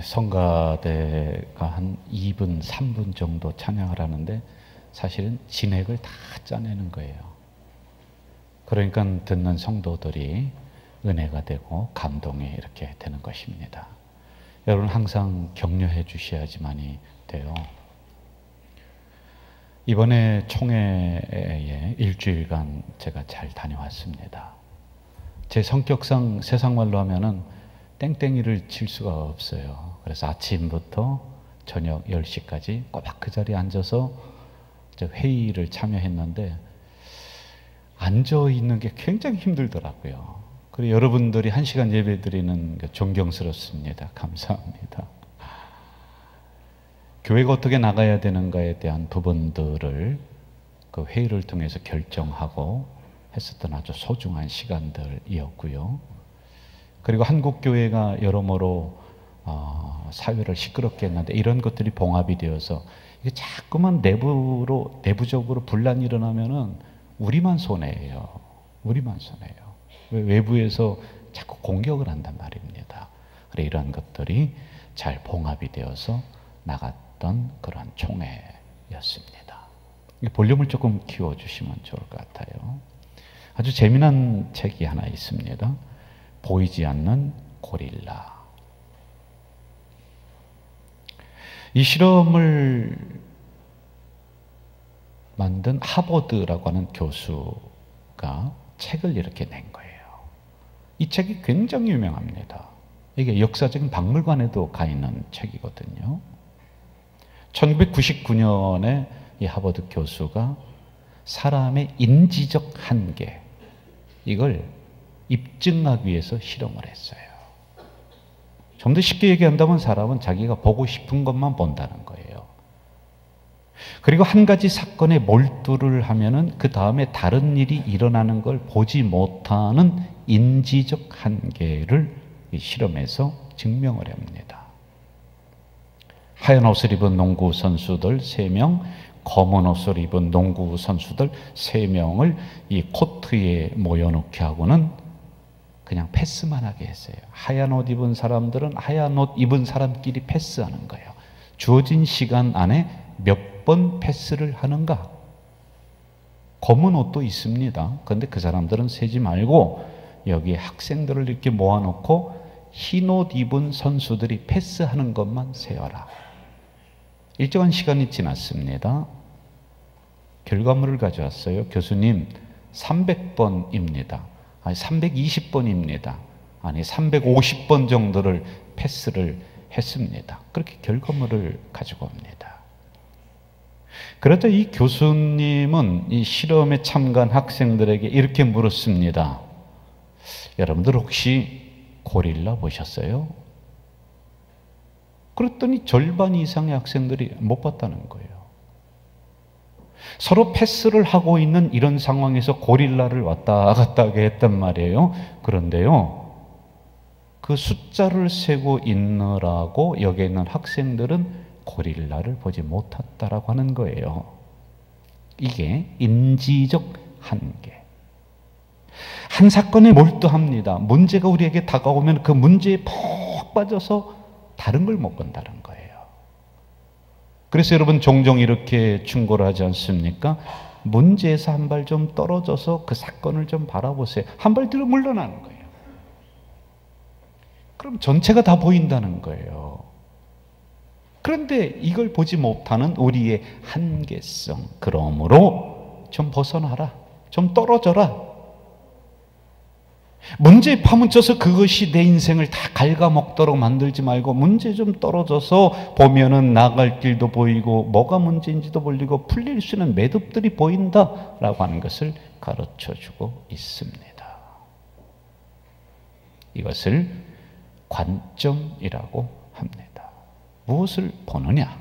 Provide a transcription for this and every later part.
성가대가 한 2분, 3분 정도 찬양을 하는데 사실은 진액을 다 짜내는 거예요. 그러니까 듣는 성도들이 은혜가 되고 감동이 이렇게 되는 것입니다. 여러분 항상 격려해 주셔야지만이 돼요. 이번에 총회에 일주일간 제가 잘 다녀왔습니다. 제 성격상 세상 말로 하면은 땡땡이를 칠 수가 없어요. 그래서 아침부터 저녁 10시까지 꼬박 그 자리에 앉아서 회의를 참여했는데 앉아 있는 게 굉장히 힘들더라고요. 그리고 여러분들이 1시간 예배 드리는 게 존경스럽습니다. 감사합니다. 교회가 어떻게 나가야 되는가에 대한 부분들을 그 회의를 통해서 결정하고 했었던 아주 소중한 시간들이었고요. 그리고 한국교회가 여러모로 사회를 시끄럽게 했는데 이런 것들이 봉합이 되어서 이게 자꾸만 내부적으로 분란이 일어나면은 우리만 손해예요. 우리만 손해예요. 외부에서 자꾸 공격을 한단 말입니다. 그래 이런 것들이 잘 봉합이 되어서 나갔던 그런 총회였습니다. 볼륨을 조금 키워주시면 좋을 것 같아요. 아주 재미난 책이 하나 있습니다. 보이지 않는 고릴라. 이 실험을 만든 하버드라고 하는 교수가 책을 이렇게 낸 거예요. 이 책이 굉장히 유명합니다. 이게 역사적인 박물관에도 가 있는 책이거든요. 1999년에 이 하버드 교수가 사람의 인지적 한계, 이걸 입증하기 위해서 실험을 했어요. 좀 더 쉽게 얘기한다면 사람은 자기가 보고 싶은 것만 본다는 거예요. 그리고 한 가지 사건에 몰두를 하면은 그 다음에 다른 일이 일어나는 걸 보지 못하는 인지적 한계를 이 실험에서 증명을 합니다. 하얀 옷을 입은 농구 선수들 3명, 검은 옷을 입은 농구 선수들 3명을 이 코트에 모여놓게 하고는 그냥 패스만 하게 했어요. 하얀 옷 입은 사람들은 하얀 옷 입은 사람끼리 패스하는 거예요. 주어진 시간 안에 몇 번 패스를 하는가? 검은 옷도 있습니다. 그런데 그 사람들은 세지 말고 여기 학생들을 이렇게 모아놓고 흰 옷 입은 선수들이 패스하는 것만 세어라. 일정한 시간이 지났습니다. 결과물을 가져왔어요. 교수님 300번입니다. 아니 320번입니다. 아니 350번 정도를 패스를 했습니다. 그렇게 결과물을 가지고 옵니다. 그러자 이 교수님은 이 실험에 참가한 학생들에게 이렇게 물었습니다. 여러분들 혹시 고릴라 보셨어요? 그랬더니 절반 이상의 학생들이 못 봤다는 거예요. 서로 패스를 하고 있는 이런 상황에서 고릴라를 왔다 갔다 하게 했단 말이에요. 그런데요, 그 숫자를 세고 있느라고 여기 있는 학생들은 고릴라를 보지 못했다라고 하는 거예요. 이게 인지적 한계. 한 사건에 몰두합니다. 문제가 우리에게 다가오면 그 문제에 푹 빠져서 다른 걸 못 본다는 거예요. 그래서 여러분 종종 이렇게 충고를 하지 않습니까? 문제에서 한 발 좀 떨어져서 그 사건을 좀 바라보세요. 한 발 뒤로 물러나는 거예요. 그럼 전체가 다 보인다는 거예요. 그런데 이걸 보지 못하는 우리의 한계성, 그러므로 좀 벗어나라, 좀 떨어져라. 문제에 파묻혀서 그것이 내 인생을 다 갉아먹도록 만들지 말고 문제 좀 떨어져서 보면은 나갈 길도 보이고 뭐가 문제인지도 보이고 풀릴 수 있는 매듭들이 보인다라고 하는 것을 가르쳐주고 있습니다. 이것을 관점이라고 합니다. 무엇을 보느냐?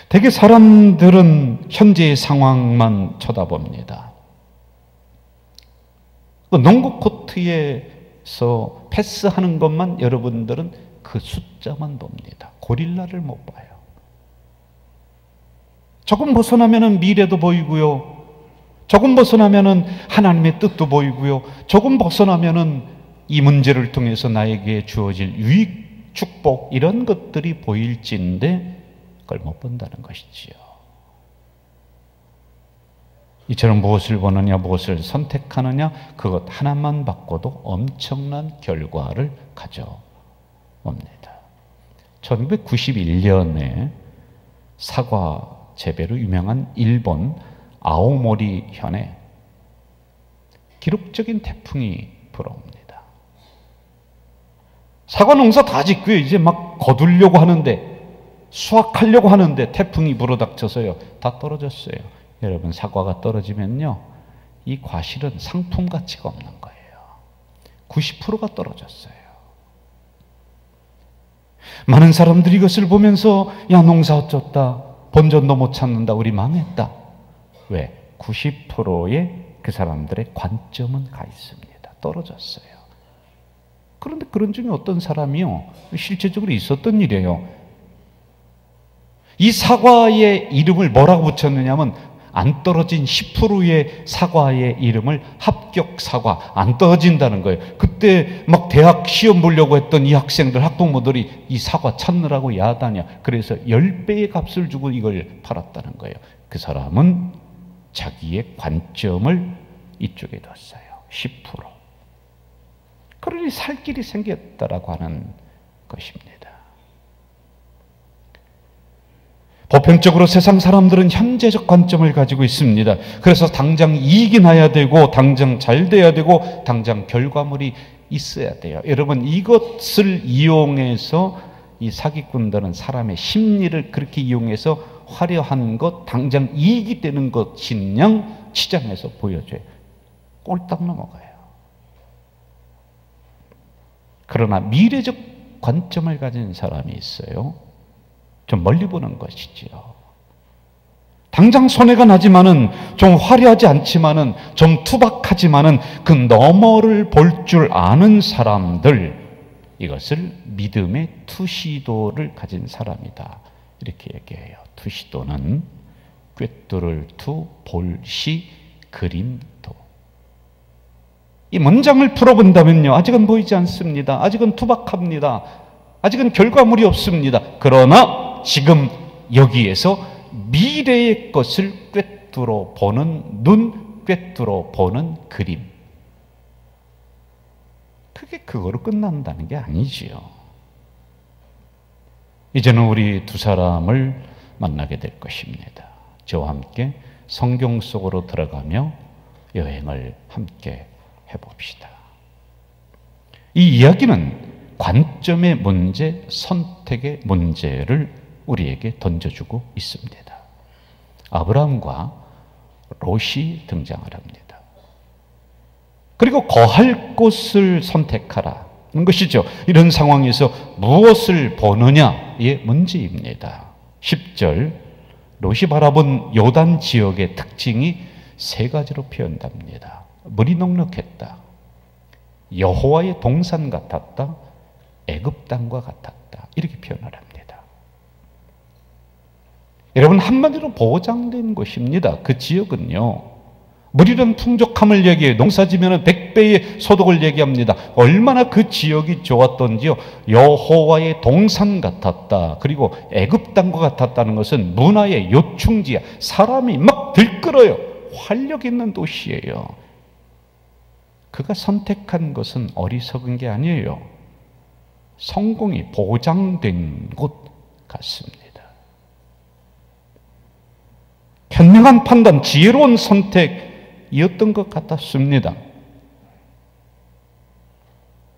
대개 사람들은 현재의 상황만 쳐다봅니다. 농구 코트에서 패스하는 것만 여러분들은 그 숫자만 봅니다. 고릴라를 못 봐요. 조금 벗어나면은 미래도 보이고요. 조금 벗어나면은 하나님의 뜻도 보이고요. 조금 벗어나면은 이 문제를 통해서 나에게 주어질 유익, 축복 이런 것들이 보일지인데 그걸 못 본다는 것이지요. 이처럼 무엇을 보느냐, 무엇을 선택하느냐, 그것 하나만 바꿔도 엄청난 결과를 가져옵니다. 1991년에 사과 재배로 유명한 일본 아오모리 현에 기록적인 태풍이 불어옵니다. 사과 농사 다 짓고요. 이제 막 거두려고 하는데, 수확하려고 하는데 태풍이 불어닥쳐서요. 다 떨어졌어요. 여러분, 사과가 떨어지면요, 이 과실은 상품 가치가 없는 거예요. 90%가 떨어졌어요. 많은 사람들이 이것을 보면서 야, 농사 어쩌다, 본전도 못 찾는다, 우리 망했다. 왜? 90%의 그 사람들의 관점은 가 있습니다. 떨어졌어요. 그런데 그런 중에 어떤 사람이요, 실제적으로 있었던 일이에요. 이 사과의 이름을 뭐라고 붙였느냐면, 안 떨어진 10%의 사과의 이름을 합격 사과, 안 떨어진다는 거예요. 그때 막 대학 시험 보려고 했던 이 학생들, 학부모들이 이 사과 찾느라고 야단이야. 그래서 10배의 값을 주고 이걸 팔았다는 거예요. 그 사람은 자기의 관점을 이쪽에 뒀어요. 10%. 그러니 살 길이 생겼다라고 하는 것입니다. 보편적으로 세상 사람들은 현재적 관점을 가지고 있습니다. 그래서 당장 이익이 나야 되고, 당장 잘 돼야 되고, 당장 결과물이 있어야 돼요. 여러분, 이것을 이용해서 이 사기꾼들은 사람의 심리를 그렇게 이용해서 화려한 것, 당장 이익이 되는 것이냥 시장에서 보여줘요. 꼴딱 넘어가요. 그러나 미래적 관점을 가진 사람이 있어요. 좀 멀리 보는 것이지요. 당장 손해가 나지만은, 좀 화려하지 않지만은, 좀 투박하지만은 그 너머를 볼 줄 아는 사람들, 이것을 믿음의 투시도를 가진 사람이다, 이렇게 얘기해요. 투시도는 꿰뚫을 투, 볼시, 그림도. 이 문장을 풀어본다면요, 아직은 보이지 않습니다. 아직은 투박합니다. 아직은 결과물이 없습니다. 그러나 지금 여기에서 미래의 것을 꿰뚫어 보는 눈, 꿰뚫어 보는 그림, 그게 그거로 끝난다는 게 아니지요. 이제는 우리 두 사람을 만나게 될 것입니다. 저와 함께 성경 속으로 들어가며 여행을 함께 해봅시다. 이 이야기는 관점의 문제, 선택의 문제를 우리에게 던져주고 있습니다. 아브라함과 롯이 등장을 합니다. 그리고 거할 곳을 선택하라는 것이죠. 이런 상황에서 무엇을 보느냐의 문제입니다. 10절, 롯이 바라본 요단 지역의 특징이 세 가지로 표현됩니다. 물이 넉넉했다, 여호와의 동산 같았다, 애굽 땅과 같았다, 이렇게 표현을 합니다. 여러분, 한마디로 보장된 곳입니다. 그 지역은요, 물이란 풍족함을 얘기해요. 농사지면 100배의 소득을 얘기합니다. 얼마나 그 지역이 좋았던지요. 여호와의 동산 같았다, 그리고 애굽 땅과 같았다는 것은 문화의 요충지야. 사람이 막 들끓어요. 활력 있는 도시예요. 그가 선택한 것은 어리석은 게 아니에요. 성공이 보장된 곳 같습니다. 현명한 판단, 지혜로운 선택이었던 것 같았습니다.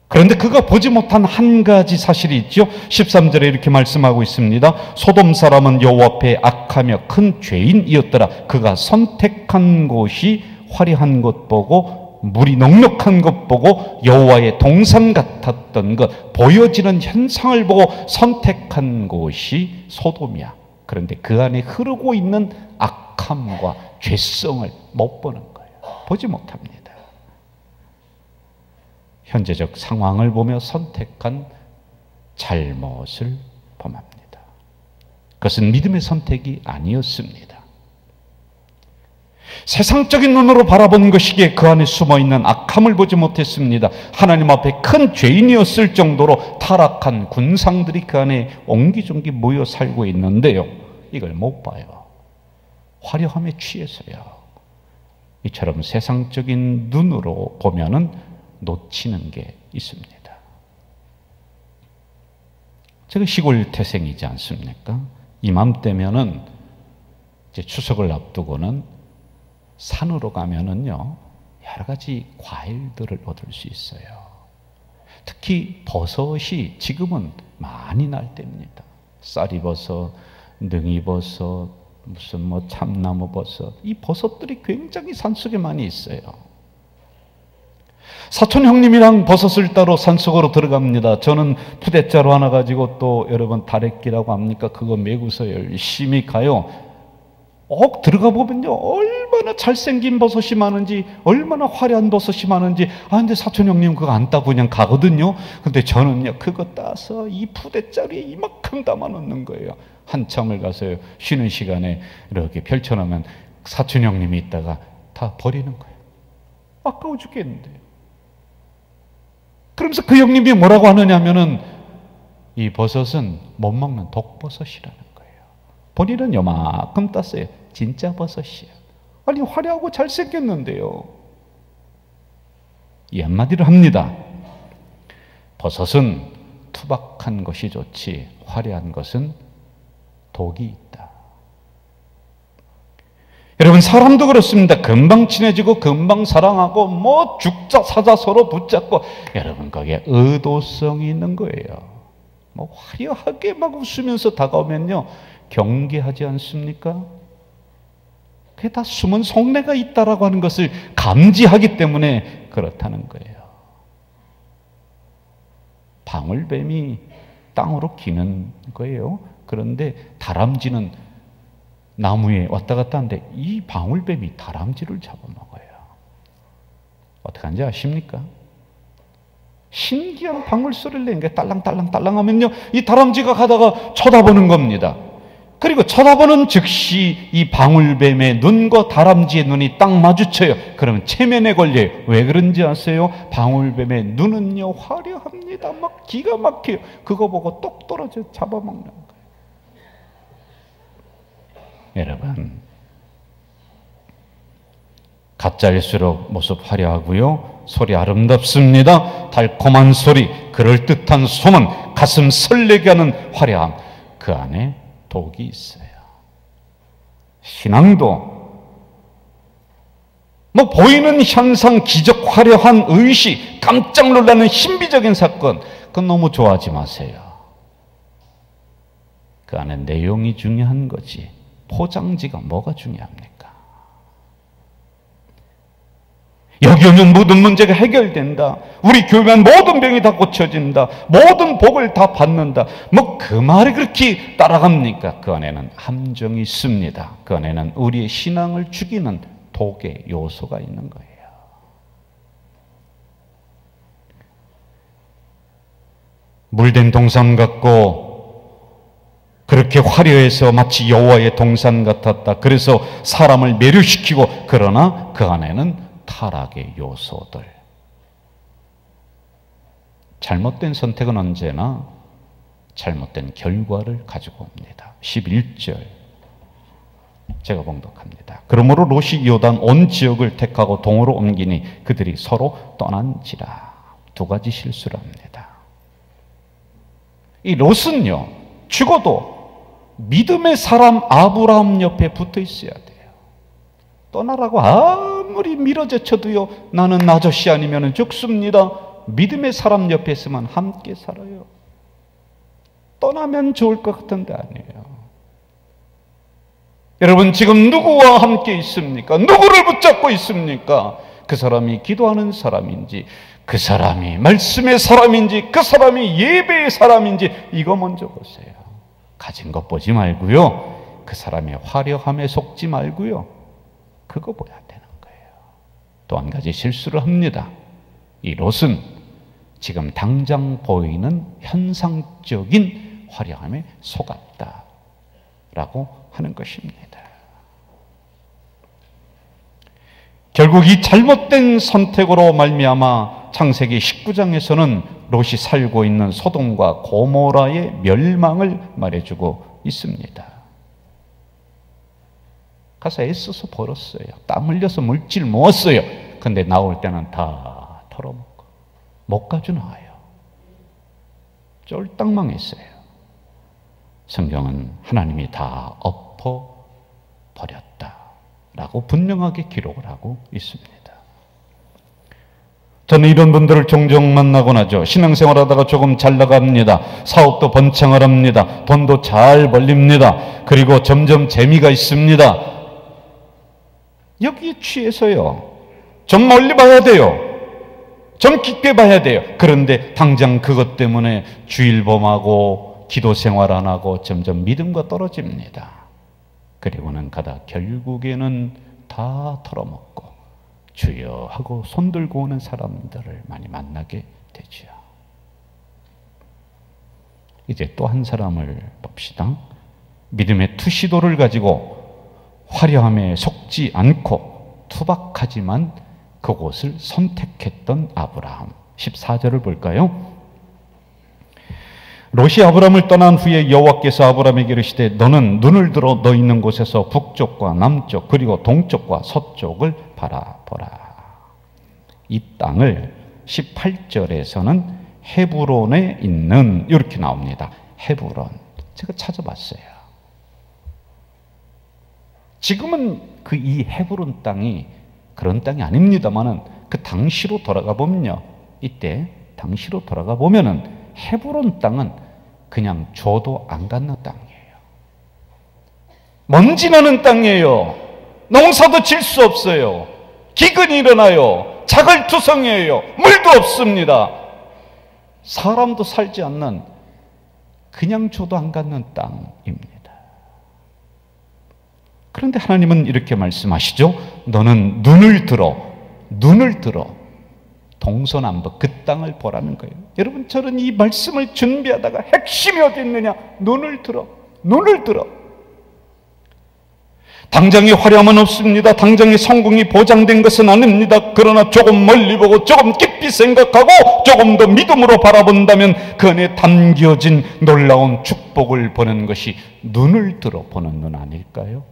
그런데 그가 보지 못한 한 가지 사실이 있죠. 13절에 이렇게 말씀하고 있습니다. 소돔 사람은 여호와 앞에 악하며 큰 죄인이었더라. 그가 선택한 곳이 화려한 것 보고, 물이 넉넉한 것 보고, 여호와의 동산 같았던 것, 보여지는 현상을 보고 선택한 곳이 소돔이야. 그런데 그 안에 흐르고 있는 악함과 죄성을 못 보는 거예요. 보지 못합니다. 현재적 상황을 보며 선택한 잘못을 범합니다. 그것은 믿음의 선택이 아니었습니다. 세상적인 눈으로 바라본 것이기에 그 안에 숨어있는 악함을 보지 못했습니다. 하나님 앞에 큰 죄인이었을 정도로 타락한 군상들이 그 안에 옹기종기 모여 살고 있는데요, 이걸 못 봐요. 화려함에 취해서요. 이처럼 세상적인 눈으로 보면은 놓치는 게 있습니다. 제가 시골 태생이지 않습니까? 이맘때면은 이제 추석을 앞두고는 산으로 가면은요, 여러 가지 과일들을 얻을 수 있어요. 특히 버섯이 지금은 많이 날 때입니다. 쌀이버섯, 능이버섯, 무슨 뭐 참나무버섯, 이 버섯들이 굉장히 산속에 많이 있어요. 사촌 형님이랑 버섯을 따러 산속으로 들어갑니다. 저는 푸대자루 하나 가지고, 또 여러분 다래끼라고 합니까? 그거 메고서 열심히 가요. 들어가 보면요, 얼마나 잘생긴 버섯이 많은지, 얼마나 화려한 버섯이 많은지. 근데 사촌 형님 그거 안 따고 그냥 가거든요. 근데 저는요, 그거 따서 이 푸대자루에 이만큼 담아 놓는 거예요. 한참을 가서요, 쉬는 시간에 이렇게 펼쳐놓으면 사촌 형님이 있다가 다 버리는 거예요. 아까워 죽겠는데요. 그러면서 그 형님이 뭐라고 하느냐면은, 이 버섯은 못 먹는 독버섯이라는 거예요. 본인은 요만큼 땄어요. 진짜 버섯이야. 아니, 화려하고 잘생겼는데요. 이 한마디를 합니다. 버섯은 투박한 것이 좋지 화려한 것은 독이 있다. 여러분, 사람도 그렇습니다. 금방 친해지고 금방 사랑하고 뭐 죽자 사자 서로 붙잡고, 여러분 거기에 의도성이 있는 거예요. 뭐 화려하게 막 웃으면서 다가오면요, 경계하지 않습니까? 그게 다 숨은 속내가 있다라고 하는 것을 감지하기 때문에 그렇다는 거예요. 방울뱀이 땅으로 기는 거예요. 그런데 다람쥐는 나무에 왔다 갔다 하는데 이 방울뱀이 다람쥐를 잡아먹어요. 어떻게 하는지 아십니까? 신기한 방울 소리를 내는 게 딸랑딸랑딸랑 하면요, 이 다람쥐가 가다가 쳐다보는 겁니다. 그리고 쳐다보는 즉시 이 방울뱀의 눈과 다람쥐의 눈이 딱 마주쳐요. 그러면 체면에 걸려요. 왜 그런지 아세요? 방울뱀의 눈은요, 화려합니다. 막 기가 막혀요. 그거 보고 똑 떨어져 잡아먹는 거예요. 여러분, 가짜일수록 모습 화려하고요, 소리 아름답습니다. 달콤한 소리, 그럴듯한 소문, 가슴 설레게 하는 화려함, 그 안에 독이 있어요. 신앙도 뭐 보이는 현상, 기적, 화려한 의식, 깜짝 놀라는 신비적인 사건, 그건 너무 좋아하지 마세요. 그 안에 내용이 중요한 거지 포장지가 뭐가 중요합니까? 여기 오면 모든 문제가 해결된다, 우리 교회만 모든 병이 다 고쳐진다, 모든 복을 다 받는다, 뭐 그 말이 그렇게 따라갑니까? 그 안에는 함정이 있습니다. 그 안에는 우리의 신앙을 죽이는 독의 요소가 있는 거예요. 물된 동산 같고 그렇게 화려해서 마치 여호와의 동산 같았다. 그래서 사람을 매료시키고, 그러나 그 안에는 타락의 요소들. 잘못된 선택은 언제나 잘못된 결과를 가지고 옵니다. 11절 제가 봉독합니다. 그러므로 롯이 요단 온 지역을 택하고 동으로 옮기니 그들이 서로 떠난지라. 두 가지 실수를 합니다. 이 롯은요, 죽어도 믿음의 사람 아브라함 옆에 붙어 있어야 돼요. 떠나라고 아무리 밀어제쳐도요, 나는 나 아저씨 아니면 죽습니다. 믿음의 사람 옆에 있으면 함께 살아요. 떠나면 좋을 것 같은데 아니에요. 여러분, 지금 누구와 함께 있습니까? 누구를 붙잡고 있습니까? 그 사람이 기도하는 사람인지, 그 사람이 말씀의 사람인지, 그 사람이 예배의 사람인지, 이거 먼저 보세요. 가진 것 보지 말고요, 그 사람의 화려함에 속지 말고요, 그거 봐야 되는 거예요. 또 한 가지 실수를 합니다. 이 롯은 지금 당장 보이는 현상적인 화려함에 속았다라고 하는 것입니다. 결국 이 잘못된 선택으로 말미암아 창세기 19장에서는 롯이 살고 있는 소돔과 고모라의 멸망을 말해주고 있습니다. 가서 애써서 벌었어요. 땀 흘려서 물질 모았어요. 근데 나올 때는 다 털어먹고 못 가져나와요. 쫄딱 망했어요. 성경은 하나님이 다 엎어버렸다라고 분명하게 기록을 하고 있습니다. 저는 이런 분들을 종종 만나곤 하죠. 신앙생활하다가 조금 잘 나갑니다. 사업도 번창을 합니다. 돈도 잘 벌립니다. 그리고 점점 재미가 있습니다. 여기에 취해서요. 좀 멀리 봐야 돼요. 좀 깊게 봐야 돼요. 그런데 당장 그것 때문에 주일범하고 기도 생활 안 하고 점점 믿음과 떨어집니다. 그리고는 가다 결국에는 다 털어먹고 주여 하고 손들고 오는 사람들을 많이 만나게 되죠. 이제 또 한 사람을 봅시다. 믿음의 투시도를 가지고 화려함에 속지 않고 투박하지만 그곳을 선택했던 아브라함. 14절을 볼까요? 롯이 아브라함을 떠난 후에 여호와께서 아브라함에게 이르시되 너는 눈을 들어 너 있는 곳에서 북쪽과 남쪽 그리고 동쪽과 서쪽을 바라보라. 이 땅을 18절에서는 헤브론에 있는 이렇게 나옵니다. 헤브론. 제가 찾아봤어요. 지금은 그 이 헤브론 땅이 그런 땅이 아닙니다만은 그 당시로 돌아가 보면요. 이때 당시로 돌아가 보면은 헤브론 땅은 그냥 줘도 안 갖는 땅이에요. 먼지 나는 땅이에요. 농사도 질 수 없어요. 기근이 일어나요. 자갈투성이에요. 물도 없습니다. 사람도 살지 않는 그냥 줘도 안 갖는 땅입니다. 그런데 하나님은 이렇게 말씀하시죠. 너는 눈을 들어 동서남북 그 땅을 보라는 거예요. 여러분, 저는 이 말씀을 준비하다가 핵심이 어디 있느냐? 눈을 들어. 당장의 화려함은 없습니다. 당장의 성공이 보장된 것은 아닙니다. 그러나 조금 멀리 보고 조금 깊이 생각하고 조금 더 믿음으로 바라본다면 그 안에 담겨진 놀라운 축복을 보는 것이 눈을 들어 보는 눈 아닐까요?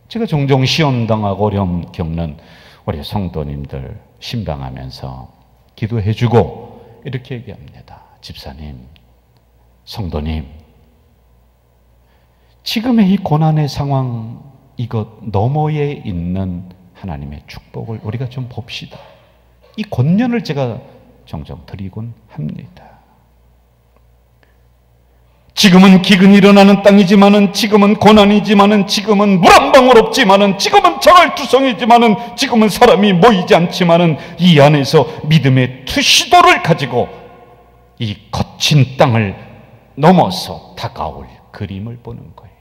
제가 종종 시험당하고 어려움 겪는 우리 성도님들 신방하면서 기도해주고 이렇게 얘기합니다. 집사님, 성도님, 지금의 이 고난의 상황 이것 너머에 있는 하나님의 축복을 우리가 좀 봅시다. 이 권면을 제가 종종 드리곤 합니다. 지금은 기근이 일어나는 땅이지만은, 지금은 고난이지만은, 지금은 물 한 방울 없지만은, 지금은 자갈투성이지만은, 지금은 사람이 모이지 않지만은, 이 안에서 믿음의 투시도를 가지고 이 거친 땅을 넘어서 다가올 그림을 보는 거예요.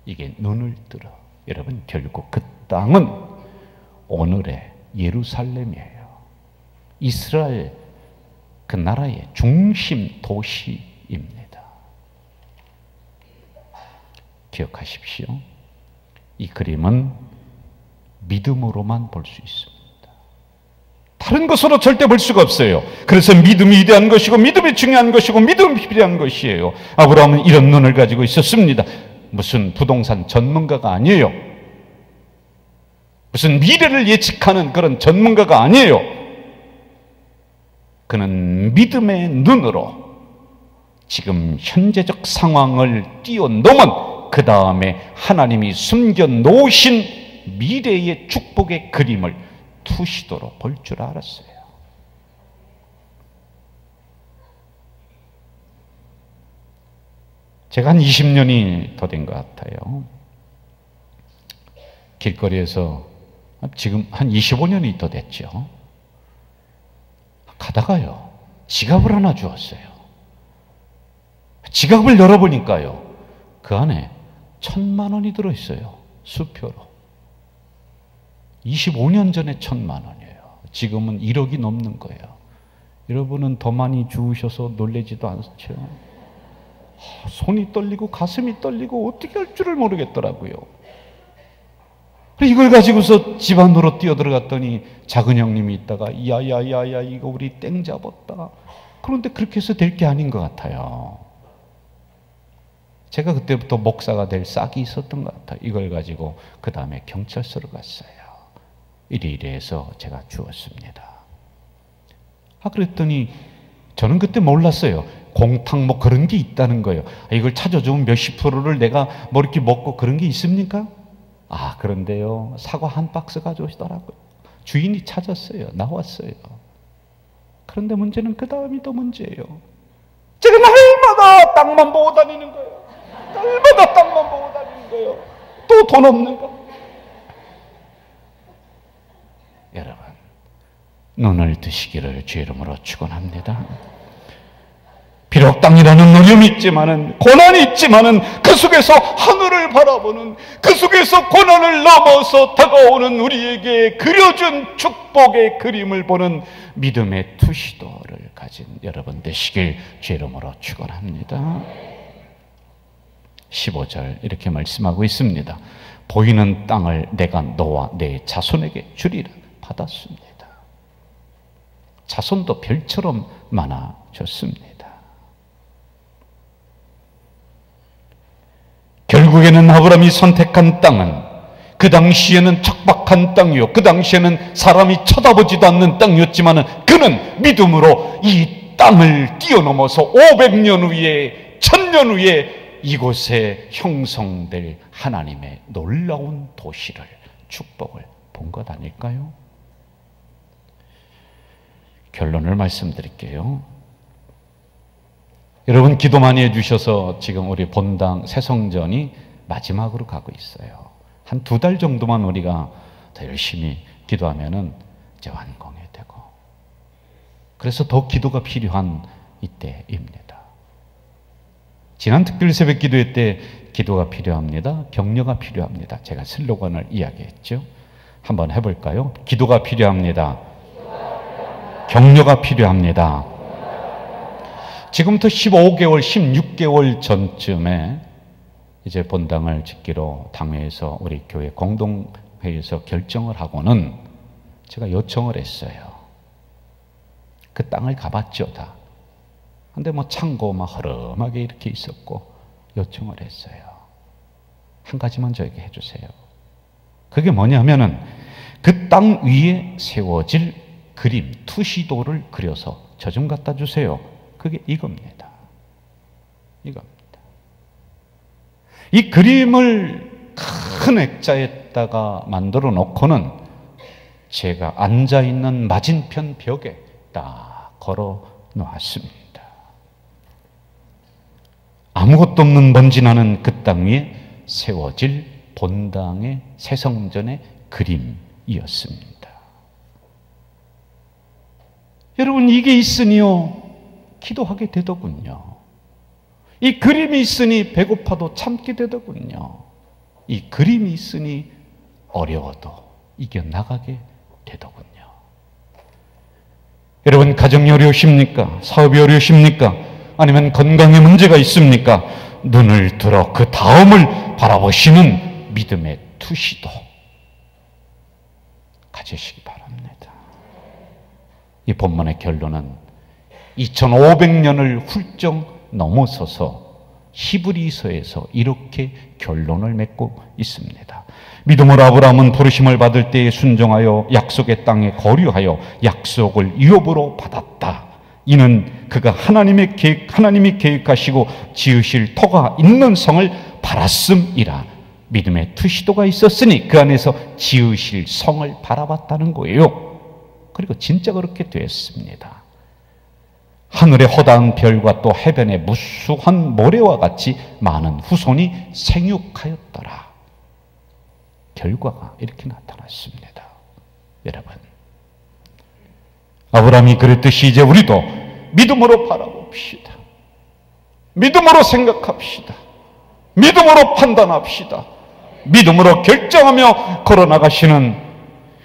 이게 눈을 들어. 여러분, 결국 그 땅은 오늘의 예루살렘이에요. 이스라엘 그 나라의 중심 도시입니다. 기억하십시오. 이 그림은 믿음으로만 볼 수 있습니다. 다른 것으로 절대 볼 수가 없어요. 그래서 믿음이 위대한 것이고 믿음이 중요한 것이고 믿음이 필요한 것이에요. 아브라함은 이런 눈을 가지고 있었습니다. 무슨 부동산 전문가가 아니에요. 무슨 미래를 예측하는 그런 전문가가 아니에요. 그는 믿음의 눈으로 지금 현재적 상황을 뛰어넘은 그 다음에 하나님이 숨겨놓으신 미래의 축복의 그림을 투시도로 볼 줄 알았어요. 제가 한 20년이 더 된 것 같아요. 길거리에서 지금 한 25년이 더 됐죠. 가다가요, 지갑을 하나 주었어요. 지갑을 열어보니까요, 그 안에 1,000만 원이 들어있어요. 수표로. 25년 전에 1,000만 원이에요. 지금은 1억이 넘는 거예요. 여러분은 더 많이 주우셔서 놀라지도 않죠? 손이 떨리고 가슴이 떨리고 어떻게 할 줄을 모르겠더라고요. 이걸 가지고서 집 안으로 뛰어들어갔더니 작은 형님이 있다가 야야야야 이거 우리 땡 잡았다. 그런데 그렇게 해서 될 게 아닌 것 같아요. 제가 그때부터 목사가 될 싹이 있었던 것 같아요. 이걸 가지고 그 다음에 경찰서로 갔어요. 이래서 제가 주었습니다. 그랬더니 저는 그때 몰랐어요. 공탁 뭐 그런 게 있다는 거예요. 이걸 찾아주면 몇십 프로를 내가 뭐 이렇게 먹고 그런 게 있습니까? 그런데요, 사과 한 박스 가져오시더라고요. 주인이 찾았어요. 나왔어요. 그런데 문제는 그 다음이 더 문제예요. 제가 날마다 땅만 보고 다니는 거예요. 날마다 땅만 보고 다니는 거예요. 또 돈 없는가? 여러분, 눈을 드시기를 주의 이름으로 축원합니다. 비록 땅이라는 어려움이 있지만은, 고난이 있지만은, 그 속에서 하늘을 바라보는, 그 속에서 고난을 넘어서 다가오는 우리에게 그려준 축복의 그림을 보는 믿음의 투시도를 가진 여러분 되시길 주의 이름으로 축원합니다. 15절 이렇게 말씀하고 있습니다. 보이는 땅을 내가 너와 내 자손에게 주리라 받았습니다. 자손도 별처럼 많아졌습니다. 결국에는 아브라함이 선택한 땅은 그 당시에는 척박한 땅이요, 그 당시에는 사람이 쳐다보지도 않는 땅이었지만 그는 믿음으로 이 땅을 뛰어넘어서 500년 후에 1000년 후에 이곳에 형성될 하나님의 놀라운 도시를, 축복을 본 것 아닐까요? 결론을 말씀드릴게요. 여러분 기도 많이 해주셔서 지금 우리 본당 새성전이 마지막으로 가고 있어요. 한 2달 정도만 우리가 더 열심히 기도하면은 이제 완공이 되고, 그래서 더 기도가 필요한 이때입니다. 지난 특별 새벽 기도회 때 기도가 필요합니다. 격려가 필요합니다. 제가 슬로건을 이야기했죠. 한번 해볼까요? 기도가 필요합니다. 격려가 필요합니다. 지금부터 15개월, 16개월 전쯤에 이제 본당을 짓기로 당회에서, 우리 교회 공동회의에서 결정을 하고는 제가 요청을 했어요. 그 땅을 가봤죠, 다. 근데 뭐 창고 막 허름하게 이렇게 있었고 요청을 했어요. 한 가지만 저에게 해주세요. 그게 뭐냐면은 그 땅 위에 세워질 그림, 투시도를 그려서 저 좀 갖다 주세요. 그게 이겁니다. 이겁니다. 이 그림을 큰 액자에다가 만들어 놓고는 제가 앉아있는 맞은편 벽에 딱 걸어 놓았습니다. 아무것도 없는 먼지 나는 그 땅 위에 세워질 본당의 새성전의 그림이었습니다. 여러분, 이게 있으니요 기도하게 되더군요. 이 그림이 있으니 배고파도 참게 되더군요. 이 그림이 있으니 어려워도 이겨나가게 되더군요. 여러분, 가정이 어려우십니까? 사업이 어려우십니까? 아니면 건강에 문제가 있습니까? 눈을 들어 그 다음을 바라보시는 믿음의 투시도 가지시기 바랍니다. 이 본문의 결론은 2500년을 훌쩍 넘어서서 히브리서에서 이렇게 결론을 맺고 있습니다. 믿음으로 아브라함은 부르심을 받을 때에 순종하여 약속의 땅에 거류하여 약속을 유업으로 받았다. 이는 그가 하나님이 계획하시고 지으실 터가 있는 성을 바랐음이라. 믿음의 투시도가 있었으니 그 안에서 지으실 성을 바라봤다는 거예요. 그리고 진짜 그렇게 됐습니다. 하늘의 허다한 별과 또 해변의 무수한 모래와 같이 많은 후손이 생육하였더라. 결과가 이렇게 나타났습니다. 여러분, 아브라함이 그랬듯이 이제 우리도 믿음으로 바라봅시다. 믿음으로 생각합시다. 믿음으로 판단합시다. 믿음으로 결정하며 걸어나가시는,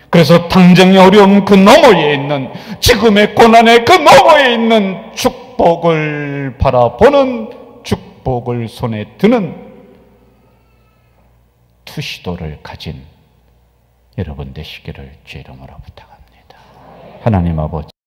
그래서 당장의 어려움 그 너머에 있는, 지금의 고난의 그 너머에 있는 축복을 바라보는, 축복을 손에 드는 투시도를 가진 여러분 되시기를 주의 이름으로 부탁합니다. 하나님 아버지,